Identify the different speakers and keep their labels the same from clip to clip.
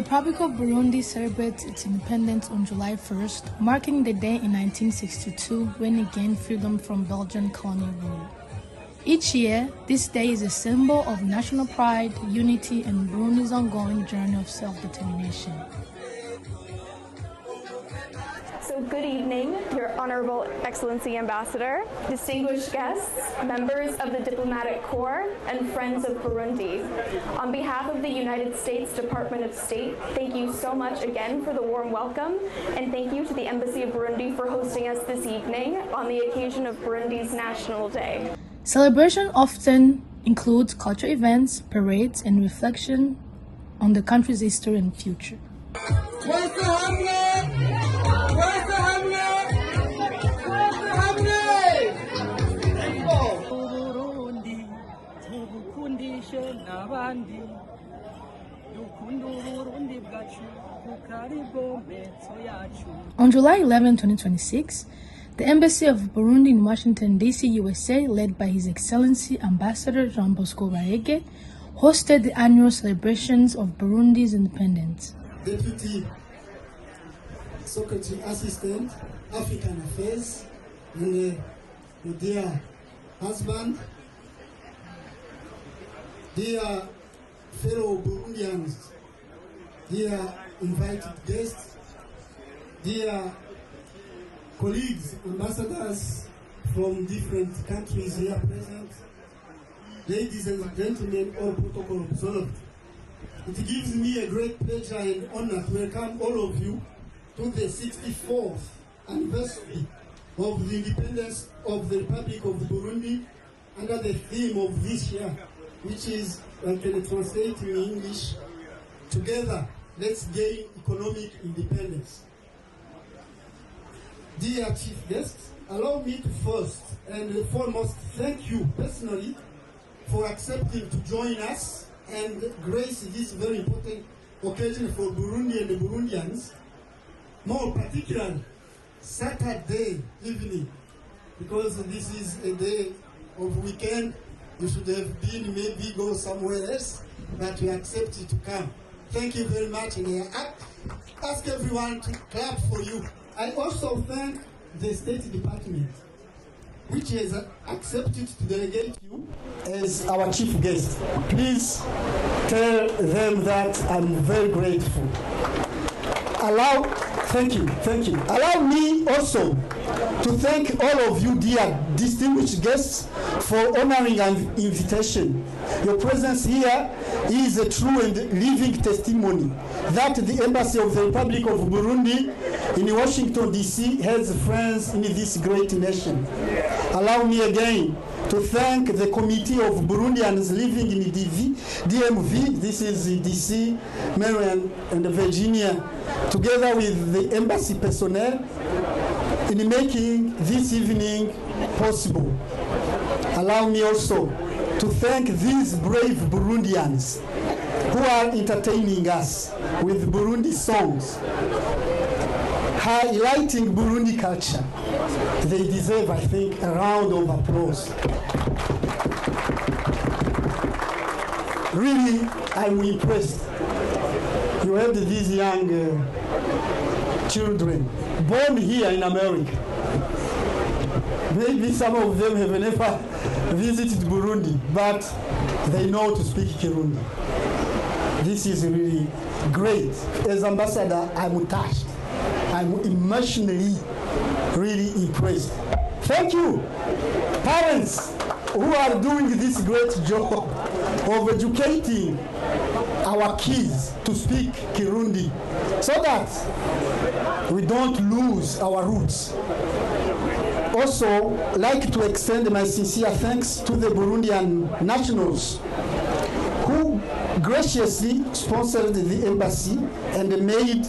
Speaker 1: Republic of Burundi celebrates its independence on July 1st, marking the day in 1962 when it gained freedom from Belgian colonial rule. Each year, this day is a symbol of national pride, unity, and Burundi's ongoing journey of self-determination.
Speaker 2: So good evening, Your Honorable Excellency Ambassador, distinguished guests, members of the Diplomatic Corps, and friends of Burundi. On behalf of the United States Department of State, thank you so much again for the warm welcome, and thank you to the Embassy of Burundi for hosting us this evening on the occasion of Burundi's National Day.
Speaker 1: Celebration often includes cultural events, parades, and reflection on the country's history and future. On July 11, 2026, the Embassy of Burundi in Washington, D.C., USA, led by His Excellency Ambassador Jean Bosco Barege, hosted the annual celebrations of Burundi's independence.
Speaker 3: Deputy Secretary Assistant, African Affairs, and your dear husband, dear fellow Burundians, dear invited guests, dear colleagues, ambassadors from different countries here present, ladies and gentlemen, all protocol observed. It gives me a great pleasure and honor to welcome all of you to the 64th anniversary of the independence of the Republic of Burundi under the theme of this year, which is, I can translate in English, together, let's gain economic independence. Dear chief guests, allow me to first and foremost thank you personally for accepting to join us and grace this very important occasion for Burundi and the Burundians, more particularly Saturday evening, because this is a day of weekend. You should have been maybe go somewhere else, but you accepted to come. Thank you very much, and I ask everyone to clap for you. I also thank the State Department, which has accepted to delegate you as our chief guest. Please tell them that I'm very grateful. Thank you. Allow me also to thank all of you, dear distinguished guests, for honoring our invitation. Your presence here is a true and living testimony that the Embassy of the Republic of Burundi in Washington, D.C. has friends in this great nation. Allow me again to thank the Committee of Burundians living in DMV, this is D.C., Maryland, and Virginia, together with the embassy personnel in making this evening possible. Allow me also to thank these brave Burundians who are entertaining us with Burundi songs, highlighting Burundi culture. They deserve, I think, a round of applause. Really, I'm impressed. You have these young children born here in America. Maybe some of them have never visited Burundi, but they know to speak Kirundi. This is really great. As ambassador, I'm touched. I'm emotionally really impressed. Thank you, parents who are doing this great job of educating our kids to speak Kirundi so that we don't lose our roots. Also, like to extend my sincere thanks to the Burundian nationals who graciously sponsored the embassy and made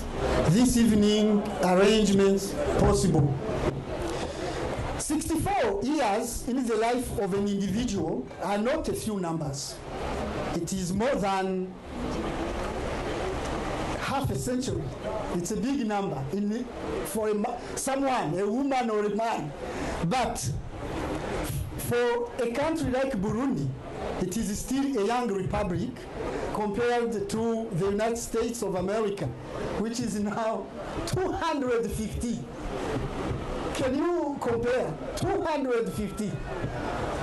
Speaker 3: this evening arrangements possible. 64 years in the life of an individual are not a few numbers. It is more than half a century. It's a big number for someone, a woman or a man. But For a country like Burundi, it is still a young republic compared to the United States of America, which is now 250. Can you compare? 250.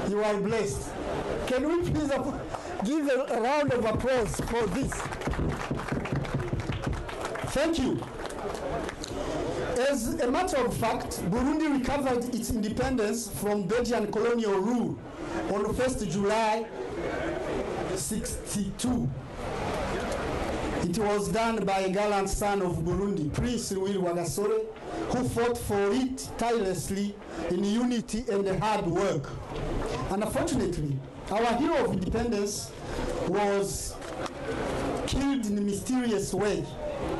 Speaker 3: You are blessed. Can we please give a round of applause for this? Thank you. As a matter of fact, Burundi recovered its independence from Belgian colonial rule on 1st July 1962. It was done by a gallant son of Burundi, Prince Louis Rwagasore, who fought for it tirelessly in unity and hard work. Unfortunately, our hero of independence was killed in a mysterious way.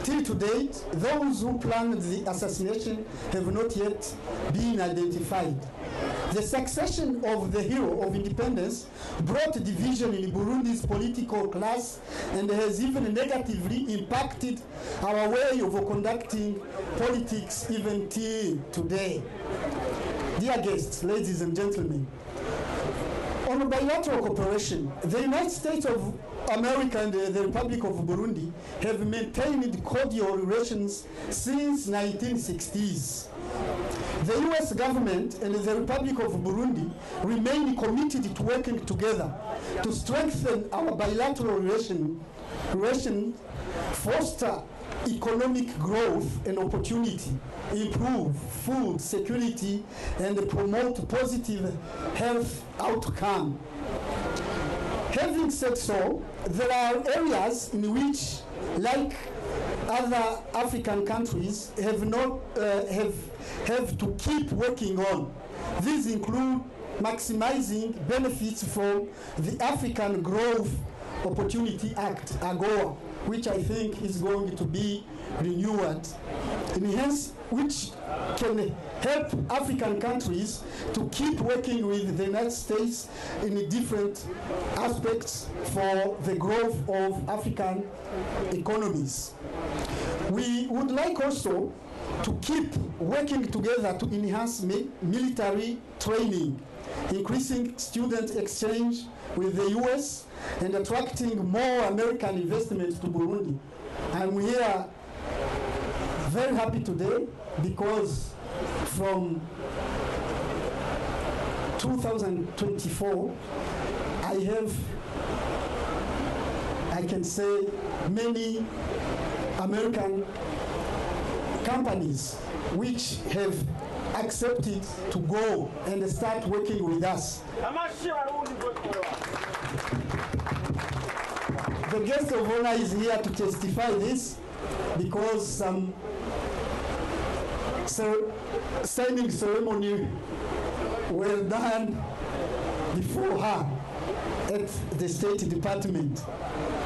Speaker 3: Till to date, those who planned the assassination have not yet been identified. The succession of the hero of independence brought division in Burundi's political class and has even negatively impacted our way of conducting politics even till today. Dear guests, ladies and gentlemen, on bilateral cooperation, the United States of America and the Republic of Burundi have maintained cordial relations since 1960s. The US government and the Republic of Burundi remain committed to working together to strengthen our bilateral relations, foster economic growth and opportunity, improve food security, and promote positive health outcome. Having said so, there are areas in which, like other African countries, have to keep working on. These include maximizing benefits from the African Growth Opportunity Act, AGOA, which I think is going to be renewed, enhance, which can help African countries to keep working with the United States in different aspects for the growth of African economies. We would like also to keep working together to enhance military training, increasing student exchange with the US, and attracting more American investment to Burundi. I'm here very happy today because from 2024, I can say, many American companies which have accepted to go and start working with us. The guest of honor is here to testify this because some signing ceremony were done before her at the State Department.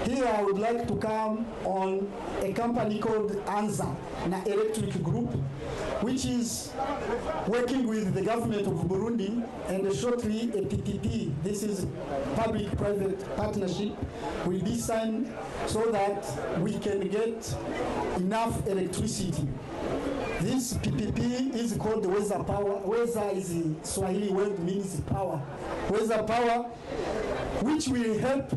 Speaker 3: Here I would like to come on a company called ANZA, Na Electric Group, which is working with the government of Burundi and shortly a PPP. This is public-private partnership will be signed so that we can get enough electricity. This PPP is called Weza Power. Weza is the Swahili word, means power. Weza Power, which will help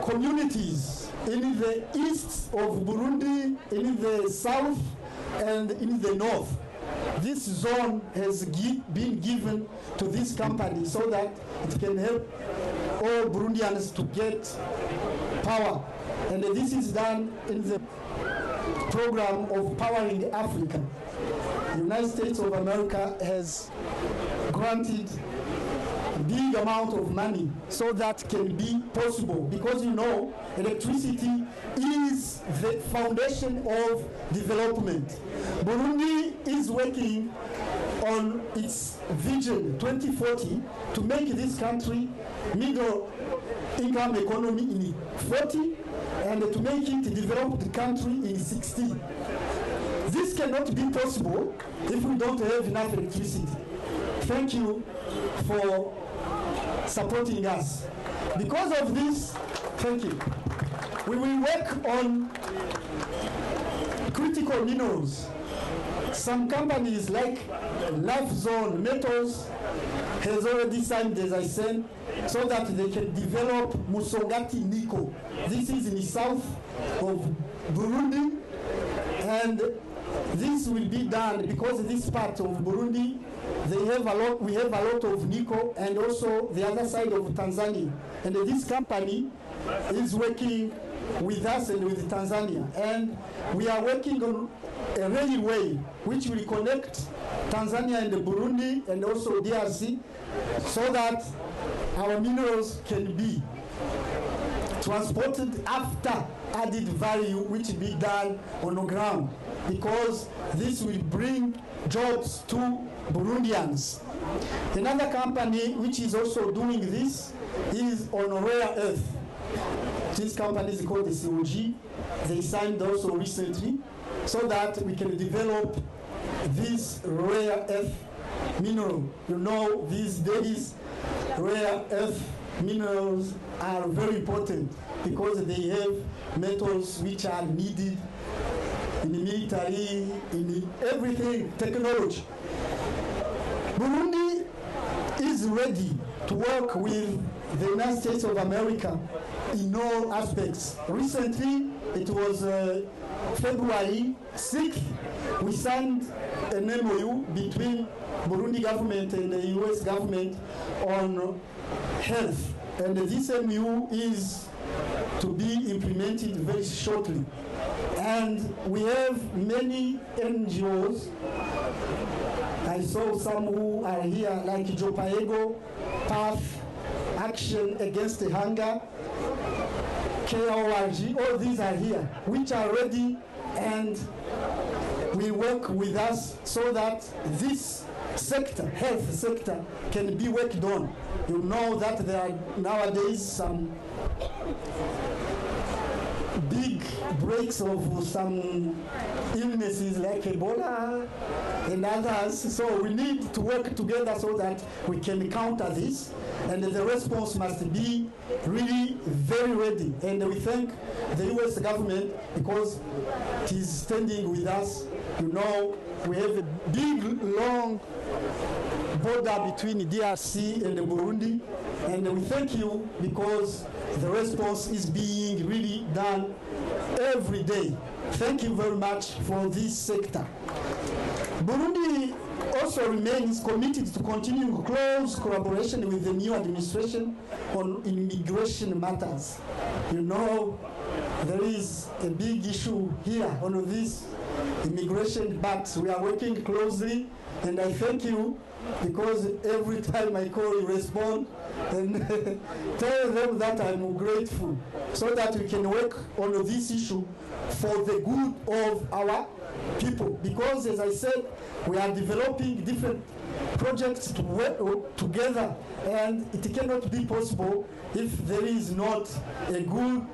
Speaker 3: communities in the east of Burundi, in the south, and in the north. This zone has been given to this company so that it can help all Burundians to get power. And this is done in the program of Powering Africa. The United States of America has granted big amount of money so that can be possible, because you know electricity is the foundation of development. Burundi is working on its vision 2040 to make this country middle income economy in 40 and to make it a developed country in 60. This cannot be possible if we don't have enough electricity. Thank you for supporting us. Because of this, thank you. We will work on critical minerals Some companies like Life Zone Metals has already signed, as I said, so that they can develop Musongati nickel. This is in the south of Burundi, and this will be done because this part of Burundi, we have a lot of nickel, and also the other side of Tanzania. And this company is working with us and with Tanzania. And we are working on a railway which will connect Tanzania and Burundi and also DRC, so that our minerals can be transported after added value, which will be done on the ground, because this will bring jobs to Burundians. Another company which is also doing this is on rare earth. This company is called the COG. They signed also recently, so that we can develop this rare earth mineral. You know, these days, rare earth minerals are very important because they have metals which are needed in the military, in everything, technology. Burundi is ready to work with the United States of America in all aspects. Recently, it was February 6th, we signed an MOU between Burundi government and the US government on health. And this MOU is to be implemented very shortly. And we have many NGOs. I saw some who are here, like Jopaego, PATH, Action Against the Hunger, KORG, all these are here, which are ready and will work with us so that this sector, health sector, can be worked on. You know that there are nowadays some big breaks of some illnesses like Ebola and others. So we need to work together so that we can counter this. And the response must be really very ready. And we thank the US government because it is standing with us. You know, we have a big, long border between DRC and Burundi. And we thank you because the response is being really done every day. Thank you very much for this sector. Burundi also remains committed to continue close collaboration with the new administration on immigration matters. You know, there is a big issue here on this immigration, but we are working closely, and I thank you because every time I call you respond and tell them that I'm grateful, so that we can work on this issue for the good of our people. Because as I said, we are developing different projects to work together, and it cannot be possible if there is not a good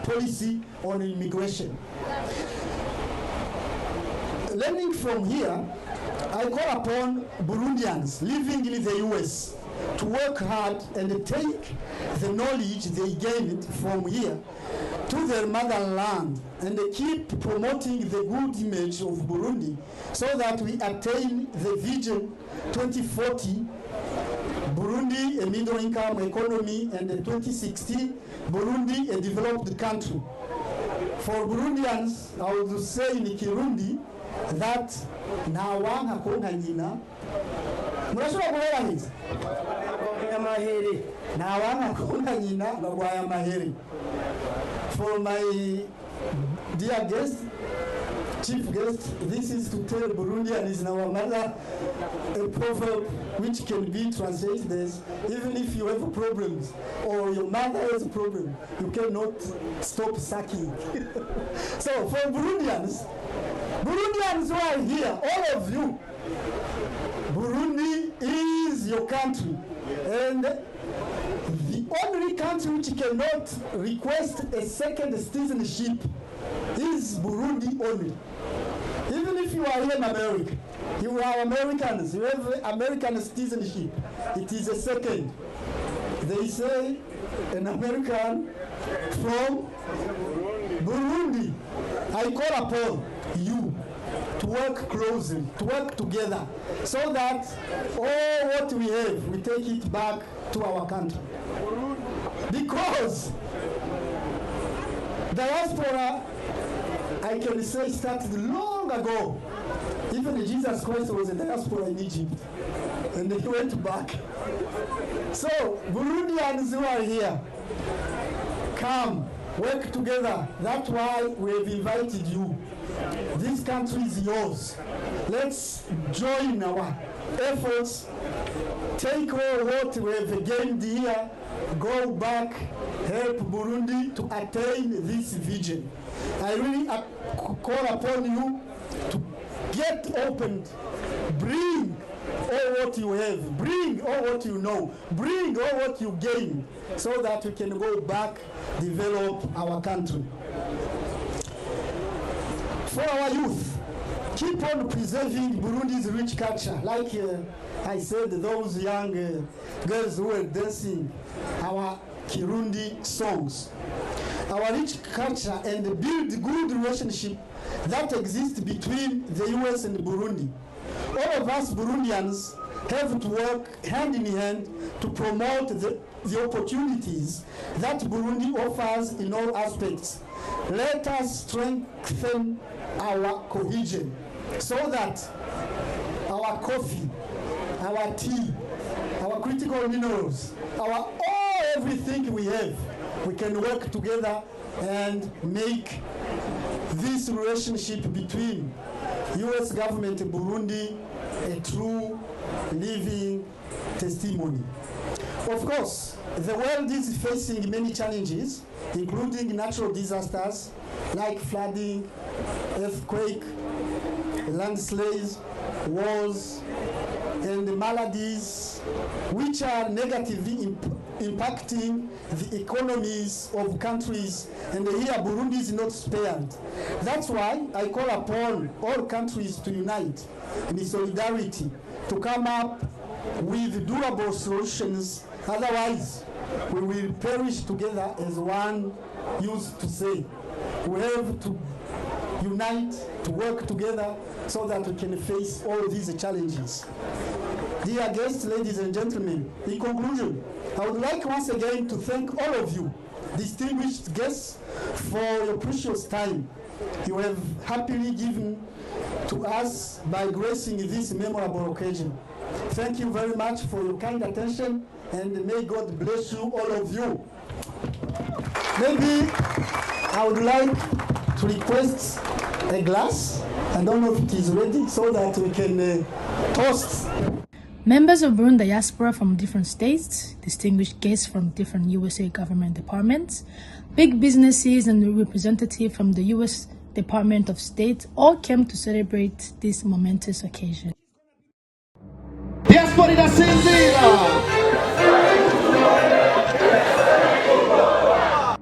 Speaker 3: policy on immigration. Learning from here, I call upon Burundians living in the US to work hard and take the knowledge they gained from here to their motherland and keep promoting the good image of Burundi so that we attain the Vision 2040, Burundi a middle income economy, and the 2060, Burundi a developed country. For Burundians, I would say in Kirundi that ntawanga konka nyina murashobora guheraheza amahere ntawanga konka nyina bagwaye amahere. For my dear guest, chief guest, this is to tell Burundians in our mother a proverb which can be translated as, even if you have problems or your mother has a problem, you cannot stop sucking. So for Burundians who are here, all of you, Burundi is your country, and the only country which cannot request a second citizenship is Burundi only. Even if you are here in America, you are Americans, you have American citizenship, it is a second. They say an American from Burundi. I call upon you to work closely, to work together, so that all what we have, we take it back to our country. Because diaspora, I can say, started long ago. Even Jesus Christ was a diaspora in Egypt, and he went back. So, Burundians who are here, come, work together. That's why we have invited you. This country is yours. Let's join our efforts, take all what we have gained here, go back, help Burundi to attain this vision. I really call upon you to get opened, bring all what you have, bring all what you know, bring all what you gain, so that we can go back, develop our country. For our youth, keep on preserving Burundi's rich culture. Like I said, those young girls who were dancing our Kirundi songs. Our rich culture, and build good relationship that exists between the US and Burundi. All of us Burundians have to work hand in hand to promote the opportunities that Burundi offers in all aspects. Let us strengthen our cohesion so that our coffee, our tea, our critical minerals, everything we have, we can work together and make this relationship between US government and Burundi a true living testimony. Of course, the world is facing many challenges, including natural disasters like flooding, earthquake, landslides, wars, and maladies, which are negatively impacting the economies of countries, and here Burundi is not spared. That's why I call upon all countries to unite in solidarity, to come up with durable solutions, otherwise we will perish together, as one used to say. We have to unite, to work together, so that we can face all these challenges. Dear guests, ladies and gentlemen, in conclusion, I would like once again to thank all of you, distinguished guests, for your precious time you have happily given to us by gracing this memorable occasion. Thank you very much for your kind attention, and may God bless you, all of you. Maybe I would like to request a glass. I don't know if it is ready, so that we can toast.
Speaker 1: Members of Burundi diaspora from different states, distinguished guests from different USA government departments, big businesses, and a representative from the US Department of State all came to celebrate this momentous occasion.
Speaker 4: Diaspora da Cinzira!